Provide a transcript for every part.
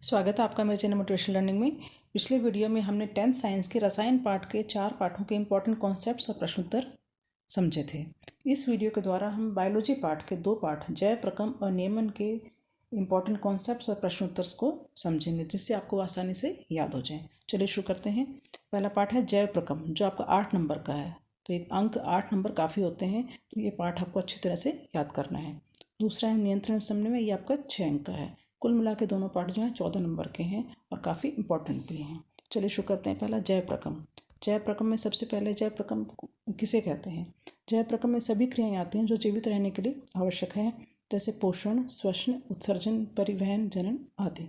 स्वागत है आपका मेरे चैनल मोटिवेशन लर्निंग में। पिछले वीडियो में हमने 10th साइंस के रसायन पाठ के 4 पाठों के इंपॉर्टेंट कॉन्सेप्ट्स और प्रश्नोत्तर समझे थे। इस वीडियो के द्वारा हम बायोलॉजी पाठ के 2 पाठ जैव प्रकम और नियमन के इंपॉर्टेंट कॉन्सेप्ट्स और प्रश्नोत्तर को समझेंगे, जिससे आपको आसानी से याद हो जाए। चलिए शुरू करते हैं। पहला पाठ है जैव प्रकम, जो आपका 8 नंबर का है। तो एक अंक 8 नंबर काफ़ी होते हैं, तो ये पाठ आपको अच्छी तरह से याद करना है। दूसरा है नियंत्रण समन्वय में, ये आपका 6 अंक का है। कुल मिला के दोनों पाठ जो हैं 14 नंबर के हैं और काफ़ी इंपॉर्टेंट भी हैं। चलिए शुरू करते हैं। पहला जैव प्रकम। जैव प्रकम में सबसे पहले जैव प्रकम किसे कहते हैं? जैव प्रकम में सभी क्रियाएं आती हैं जो जीवित रहने के लिए आवश्यक है, जैसे पोषण, श्वसन, उत्सर्जन, परिवहन, जनन आदि।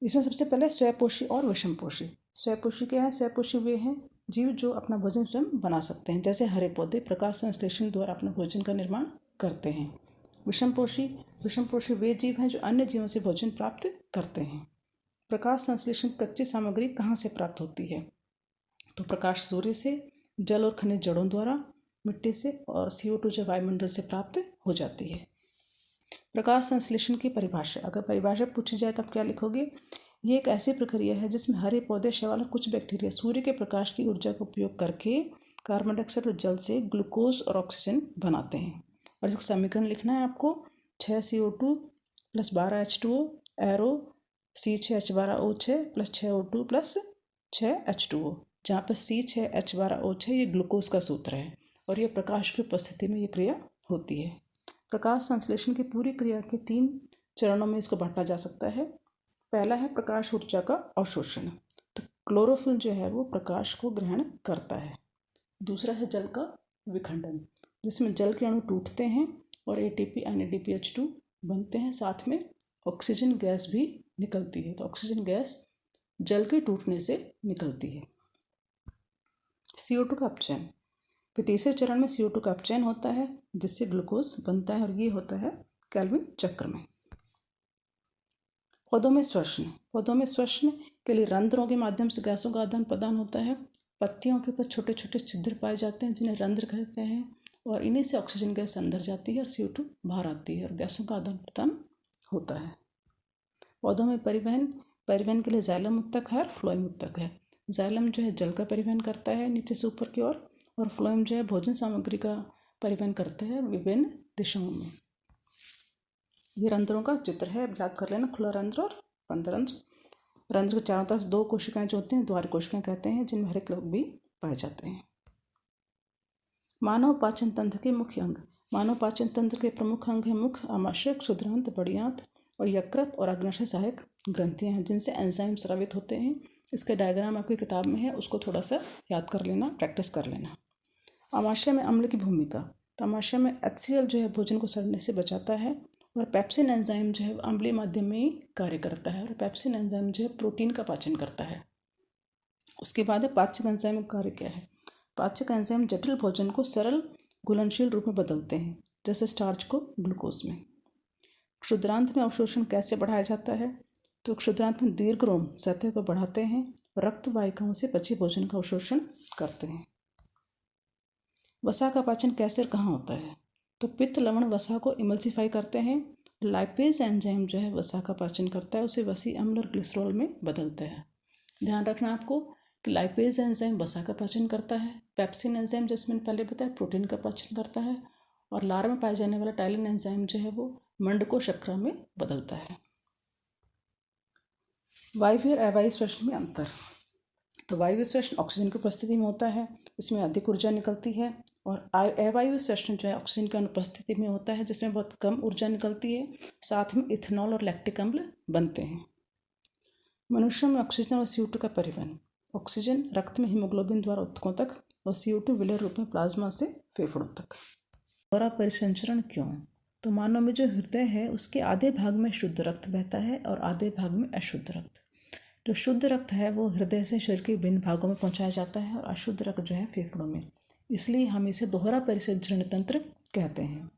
इसमें सबसे पहले स्वयंपोषी और विषमपोषी। स्वयंपोषी क्या है? स्वयंपोषी वे हैं जीव जो अपना भोजन स्वयं बना सकते हैं, जैसे हरे पौधे प्रकाश संश्लेषण द्वारा अपना भोजन का निर्माण करते हैं। विषमपोषी वे जीव हैं जो अन्य जीवों से भोजन प्राप्त करते हैं। प्रकाश संश्लेषण कच्ची सामग्री कहाँ से प्राप्त होती है? तो प्रकाश सूर्य से, जल और खनिज जड़ों द्वारा, मिट्टी से और CO2 जो वायुमंडल से प्राप्त हो जाती है। प्रकाश संश्लेषण की परिभाषा, अगर परिभाषा पूछी जाए तो आप क्या लिखोगे? ये एक ऐसी प्रक्रिया है जिसमें हरे पौधे, शैवाल और कुछ बैक्टीरिया सूर्य के प्रकाश की ऊर्जा का उपयोग करके कार्बन डाइऑक्साइड और जल से ग्लूकोज और ऑक्सीजन बनाते हैं। और इसका समीकरण लिखना है आपको 6CO2 + 12H2O arrow C6H12O6 + 6O2 + 6H2O, जहाँ पर C6H12O6 ये ग्लूकोज का सूत्र है और ये प्रकाश की उपस्थिति में ये क्रिया होती है। प्रकाश संश्लेषण की पूरी क्रिया के 3 चरणों में इसको बांटा जा सकता है। पहला है प्रकाश ऊर्जा का अवशोषण, तो क्लोरोफिल जो है वो प्रकाश को ग्रहण करता है। दूसरा है जल का विखंडन, जिसमें जल के अणु टूटते हैं और ATP NADPH2 बनते हैं, साथ में ऑक्सीजन गैस भी निकलती है। तो ऑक्सीजन गैस जल के टूटने से निकलती है। CO2 का अपचयन, फिर तीसरे चरण में CO2 का अपचयन होता है जिससे ग्लूकोज बनता है और ये होता है केल्विन चक्र में। पौधों में श्वसन के लिए रंध्रों के माध्यम से गैसों का आदान प्रदान होता है। पत्तियों के ऊपर छोटे छोटे छिद्र पाए जाते हैं जिन्हें रंध्र कहते हैं और इन्हीं से ऑक्सीजन गैस अंदर जाती है और CO2 बाहर आती है और गैसों का आदान प्रदान होता है। पौधों में परिवहन के लिए जाइलम उत्तक है और फ्लोएम उत्तक है। जाइलम जो है जल का परिवहन करता है नीचे से ऊपर की ओर, और फ्लोएम जो है भोजन सामग्री का परिवहन करता है विभिन्न दिशाओं में। ये रंध्रों का चित्र है, याद कर लेना, खुला रंध्र और बंद रंध्र। रंध्र के चारों तरफ 2 कोशिकाएं जो होती हैं द्वार कोशिकाएं कहते हैं, जिनमें हरित लोग भी पाए जाते हैं। मानव पाचन तंत्र के मुख्य अंग। मानव पाचन तंत्र के प्रमुख अंग है मुख, आमाशय, क्षुद्रांत, बड़ियांत और यकृत और अग्नाशय सहायक ग्रंथियां हैं जिनसे एंजाइम स्रावित होते हैं। इसका डायग्राम आपकी किताब में है, उसको थोड़ा सा याद कर लेना, प्रैक्टिस कर लेना। आमाशय में अम्ल की भूमिका, तो आमाशय में HCl जो है भोजन को सड़ने से बचाता है और पेप्सिन एंजाइम जो है अम्लीय माध्यम में ही कार्य करता है और पेप्सिन एंजाइम जो है प्रोटीन का पाचन करता है। उसके बाद है पाचक एंजाइम का कार्य क्या है? पाचक एंजाइम जटिल भोजन को सरल घुलनशील रूप में बदलते हैं, जैसे स्टार्च को ग्लूकोज में। क्षुद्रांत में अवशोषण कैसे बढ़ाया जाता है? तो क्षुद्रांत में दीर्घरोम सतह को बढ़ाते हैं और रक्त वाहिकाओं से पचे भोजन का अवशोषण करते हैं। वसा का पाचन कैसे और कहाँ होता है? तो पित्त लवण वसा को इमल्सिफाई करते हैं। लाइपेज एंजाइम जो है वसा का पाचन करता है, उसे वसी अम्ल और ग्लिसरॉल में बदलता है। ध्यान रखना आपको कि लाइपेज एंजाइम वसा का पाचन करता है, पेप्सिन एंजाइम जैसे मैंने पहले बताया प्रोटीन का पाचन करता है, और लार में पाए जाने वाला टाइलिन एंजाइम जो है वो मंड को शर्करा में बदलता है। वायवीय और अवायवीय श्वसन में अंतर। तो वायवीय श्वसन ऑक्सीजन की उपस्थिति में होता है, इसमें अधिक ऊर्जा निकलती है, और अवायवीय श्वसन जो है ऑक्सीजन की अनुपस्थिति में होता है जिसमें बहुत कम ऊर्जा निकलती है, साथ में इथेनॉल और लैक्टिक अम्ल बनते हैं। मनुष्यों में ऑक्सीजन और CO2 का परिवहन। ऑक्सीजन रक्त में हीमोग्लोबिन द्वारा ऊतकों तक और CO2 विलेय रूप में प्लाज्मा से फेफड़ों तक। दोहरा परिसंचरण क्यों? तो मानव में जो हृदय है उसके आधे भाग में शुद्ध रक्त बहता है और आधे भाग में अशुद्ध रक्त। जो शुद्ध रक्त है वो हृदय से शरीर के विभिन्न भागों में पहुंचाया जाता है और अशुद्ध रक्त जो है फेफड़ों में, इसलिए हम इसे दोहरा परिसंचरण तंत्र कहते हैं।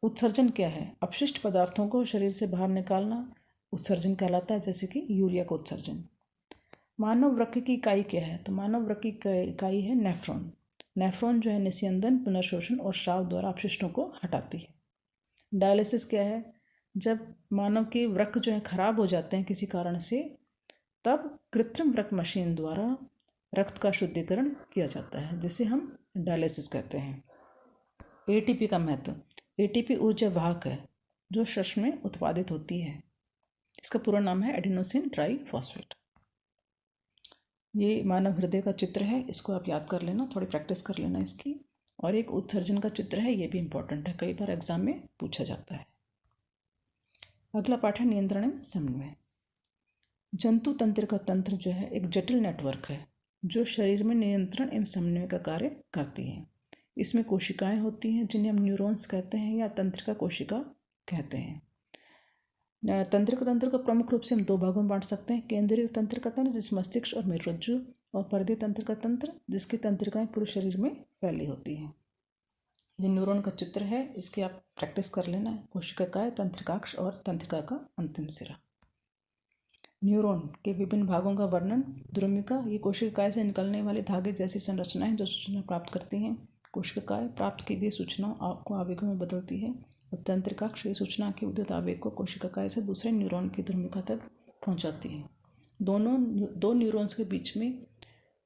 उत्सर्जन क्या है? अपशिष्ट पदार्थों को शरीर से बाहर निकालना उत्सर्जन कहलाता है, जैसे कि यूरिया का उत्सर्जन। मानव वृक्क की इकाई क्या है? तो मानव वृक्क की इकाई है नेफ्रॉन। नेफ्रॉन जो है निस्यंदन, पुनर्शोषण और स्राव द्वारा अपशिष्टों को हटाती है। डायलिसिस क्या है? जब मानव के वृक्क जो है खराब हो जाते हैं किसी कारण से, तब कृत्रिम वृक्क मशीन द्वारा रक्त का शुद्धिकरण किया जाता है, जिसे हम डायलिसिस कहते हैं। एटीपी का महत्व। एटीपी ऊर्जा वाहक है जो श्वसन में उत्पादित होती है। इसका पूरा नाम है एडिनोसिन ट्राइफॉस्फेट। ये मानव हृदय का चित्र है, इसको आप याद कर लेना, थोड़ी प्रैक्टिस कर लेना इसकी। और एक उत्सर्जन का चित्र है, ये भी इंपॉर्टेंट है, कई बार एग्जाम में पूछा जाता है। अगला पाठ है नियंत्रण एवं समन्वय। जंतु तंत्र का तंत्र जो है एक जटिल नेटवर्क है जो शरीर में नियंत्रण एवं समन्वय का कार्य करती है। इसमें कोशिकाएं होती हैं जिन्हें हम न्यूरॉन्स कहते हैं या तंत्रिका कोशिका कहते हैं। तंत्रिका तंत्र को प्रमुख रूप से हम दो भागों में बांट सकते हैं। केंद्रीय तंत्रिका तंत्र जिसमें मस्तिष्क और मेरुरज्जु, और परिधीय तंत्रिका तंत्र जिसकी तंत्रिकाएं पूरे शरीर में फैली होती हैं। ये न्यूरॉन का चित्र है, इसकी आप प्रैक्टिस कर लेना। कोशिका काय, तंत्रिकाक्ष और तंत्रिका का अंतिम सिरा। न्यूरॉन के विभिन्न भागों का वर्णन। द्रुमिका, ये कोशिकाएं से निकलने वाले धागे जैसी संरचनाएं जो सूचना प्राप्त करती हैं। कोशिकाएं प्राप्त की गई सूचनाओं को आवेगों में बदलती है। और तंत्रिकाक्ष ये सूचना के विद्युत आवेग को कोशिकाएं से दूसरे न्यूरॉन की द्रुमिका तक पहुंचाती है। दो न्यूरॉन्स के बीच में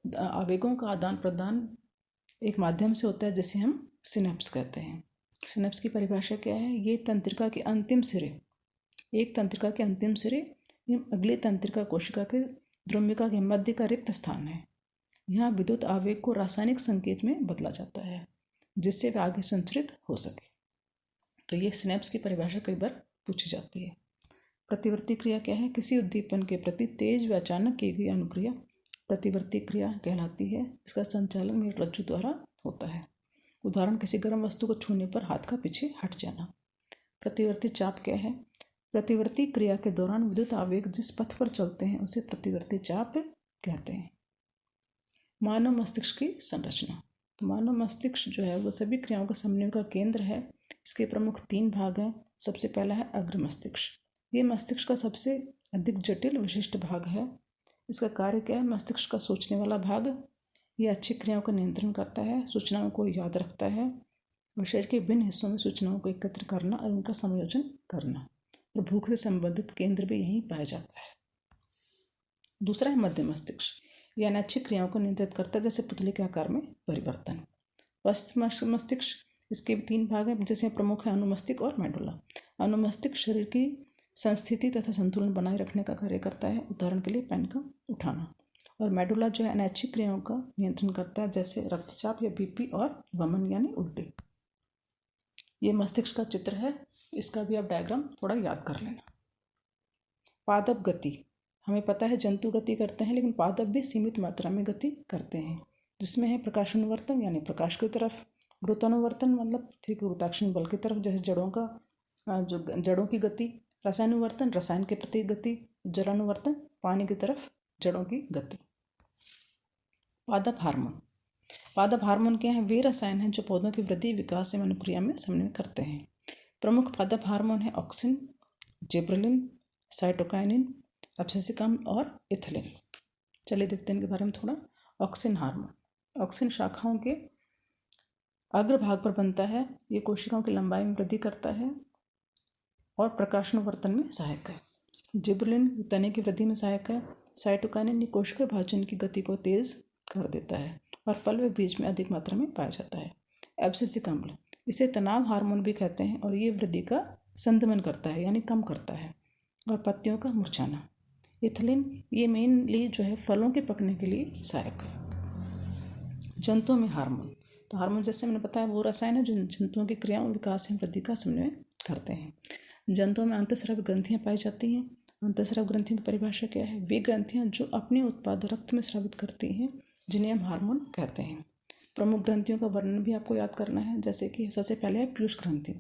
आवेगों का आदान प्रदान एक माध्यम से होता है जिसे हम सिनेप्स कहते हैं। सिनेप्स की परिभाषा क्या है? ये तंत्रिका के अंतिम सिरे, एक तंत्रिका के अंतिम सिरे अगली तंत्रिका कोशिका के द्रुमिका के मध्य का रिक्त स्थान है। यहाँ विद्युत आवेग को रासायनिक संकेत में बदला जाता है जिससे वह आगे संचरित हो सके। तो ये सिनेप्स की परिभाषा कई बार पूछी जाती है। प्रतिवर्ती क्रिया क्या है? किसी उद्दीपन के प्रति तेज व अचानक की गई अनुक्रिया प्रतिवर्ती क्रिया कहलाती है। इसका संचालन मेरुरज्जु द्वारा होता है। उदाहरण, किसी गर्म वस्तु को छूने पर हाथ का पीछे हट जाना। प्रतिवर्ती चाप क्या है? प्रतिवर्ती क्रिया के दौरान विद्युत आवेग जिस पथ पर चलते हैं उसे प्रतिवर्ती चाप कहते हैं। मानव मस्तिष्क की संरचना। तो मानव मस्तिष्क जो है वो सभी क्रियाओं का समन्वय का केंद्र है। इसके प्रमुख 3 भाग हैं। सबसे पहला है अग्र मस्तिष्क। ये मस्तिष्क का सबसे अधिक जटिल विशिष्ट भाग है। इसका कार्य क्या है? मस्तिष्क का सोचने वाला भाग। ये अच्छी क्रियाओं का नियंत्रण करता है, सूचनाओं को याद रखता है और शरीर के विभिन्न हिस्सों में सूचनाओं को एकत्र करना और उनका संयोजन करना। और भूख से संबंधित केंद्र भी यहीं पाया जाता है। दूसरा है मध्य मस्तिष्क। यह अनैच्छिक क्रियाओं को नियंत्रित करता है, जैसे पुतले के आकार में परिवर्तन। पश्च मस्तिष्क, इसके 3 भाग हैं जिसमें प्रमुख है अनुमस्तिष्क और मेडुला। अनुमस्तिष्क शरीर की संस्थिति तथा संतुलन बनाए रखने का कार्य करता है, उदाहरण के लिए पेन का उठाना। और मेडुला जो है अनैच्छिक क्रियाओं का नियंत्रण करता है, जैसे रक्तचाप या बीपी और वमन यानी उल्टी। ये मस्तिष्क का चित्र है, इसका भी आप डायग्राम थोड़ा याद कर लेना। पादप गति, हमें पता है जंतु गति करते हैं, लेकिन पादप भी सीमित मात्रा में गति करते हैं, जिसमें है प्रकाशानुवर्तन यानी प्रकाश की तरफ, गुरुत्वानुवर्तन मतलब पृथ्वी के गुरुत्वाकर्षण बल की तरफ, जैसे जड़ों की गति, रसायनुवर्तन रसायन के प्रति गति, जलानुवर्तन पानी की तरफ जड़ों की गति। पादप हार्मोन। पादप हार्मोन क्या है? वे रसायन हैं जो पौधों की वृद्धि, विकास एवं अनुक्रिया में समन्वय करते हैं। प्रमुख पादप हार्मोन है ऑक्सिन, जिब्रेलिन, साइटोकाइनिन, एब्सिसिकम और इथिलीन। चलिए देखते हैं इनके बारे में थोड़ा। Auxin hormone. ऑक्सिन शाखाओं के अग्रभाग पर बनता है। ये कोशिकाओं की लंबाई में वृद्धि करता है और प्रकाशानुवर्तन में सहायक है। जिब्रेलिन तने की वृद्धि में सहायक है। साइटोकाइनिन ये कोशिका विभाजन की गति को तेज कर देता है और फल व बीज में अधिक मात्रा में पाया जाता है। एब्सिसिक अम्ल, इसे तनाव हार्मोन भी कहते हैं और ये वृद्धि का संदमन करता है यानी कम करता है, और पत्तियों का मुरझाना। इथिलीन ये मेनली जो है फलों के पकने के लिए सहायक है। जंतुओं में हार्मोन। तो हार्मोन जैसे मैंने बताया वो रसायन है जो जंतुओं की क्रियाओं, विकास एवं वृद्धि का समन्वय करते हैं। जंतुओं में अंतःस्रावी ग्रंथियाँ पाई जाती हैं। अंतःस्रावी ग्रंथियों की परिभाषा क्या है? वे ग्रंथियाँ जो अपने उत्पाद रक्त में स्रावित करती हैं, जिन्हें हम हार्मोन कहते हैं। प्रमुख ग्रंथियों का वर्णन भी आपको याद करना है, जैसे कि सबसे पहले है पीयूष ग्रंथि।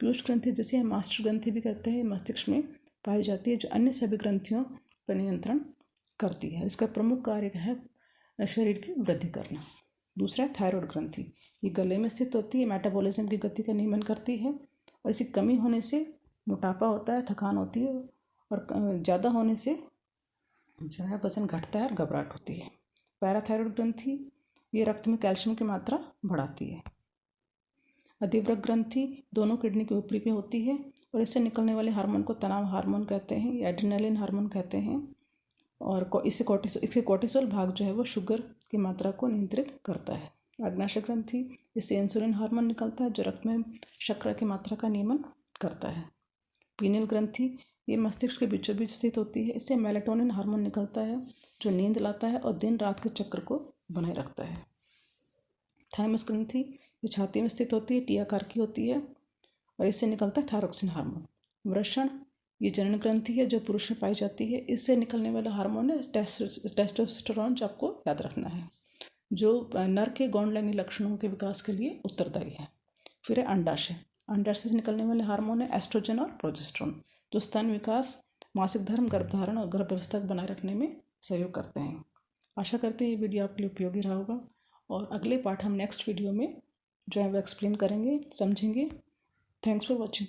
पीयूष ग्रंथि जिसे हम मास्टर ग्रंथि भी कहते हैं, मस्तिष्क में पाई जाती है, जो अन्य सभी ग्रंथियों पर नियंत्रण करती है। इसका प्रमुख कार्य है शरीर की वृद्धि करना। दूसरा है थायराइड ग्रंथि। ये गले में स्थित होती है, मेटाबॉलिज्म की गति का नियमन करती है और इसकी कमी होने से मोटापा होता है, थकान होती है, और ज़्यादा होने से जो है वजन घटता है और घबराहट होती है। पैराथायराइड ग्रंथि ये रक्त में कैल्शियम की मात्रा बढ़ाती है। अधिवृक्क ग्रंथि दोनों किडनी के ऊपरी में होती है और इससे निकलने वाले हार्मोन को तनाव हार्मोन कहते हैं या एड्रेनालिन हार्मोन कहते हैं। और इससे कोर्टिसोल भाग जो है वो शुगर की मात्रा को नियंत्रित करता है। अग्नाशय ग्रंथि, इससे इंसुलिन हार्मोन निकलता है जो रक्त में शर्करा की मात्रा का नियमन करता है। पीनियल ग्रंथि, ये मस्तिष्क के बीचों बीच स्थित होती है। इससे मेलाटोनिन हार्मोन निकलता है जो नींद लाता है और दिन रात के चक्र को बनाए रखता है। थाइमस ग्रंथि, ये छाती में स्थित होती है, टी आकार की होती है और इससे निकलता है थायरोक्सिन हार्मोन। वृषण, ये जनन ग्रंथि है जो पुरुष में पाई जाती है। इससे निकलने वाला हार्मोन है टेस्टोस्टेरोन, जो आपको याद रखना है, जो नर के गौण लैंगिक लक्षणों के विकास के लिए उत्तरदायी है। फिर है अंडाशय। अंडाशय से निकलने वाले हार्मोन है एस्ट्रोजन और प्रोजेस्टेरोन, जो स्तन विकास, मासिक धर्म, गर्भधारण और गर्भ व्यवस्था को बनाए रखने में सहयोग करते हैं। आशा करते हैं ये वीडियो आपके लिए उपयोगी रहा होगा और अगले पार्ट हम नेक्स्ट वीडियो में जो है वो एक्सप्लेन करेंगे, समझेंगे। Thanks for watching.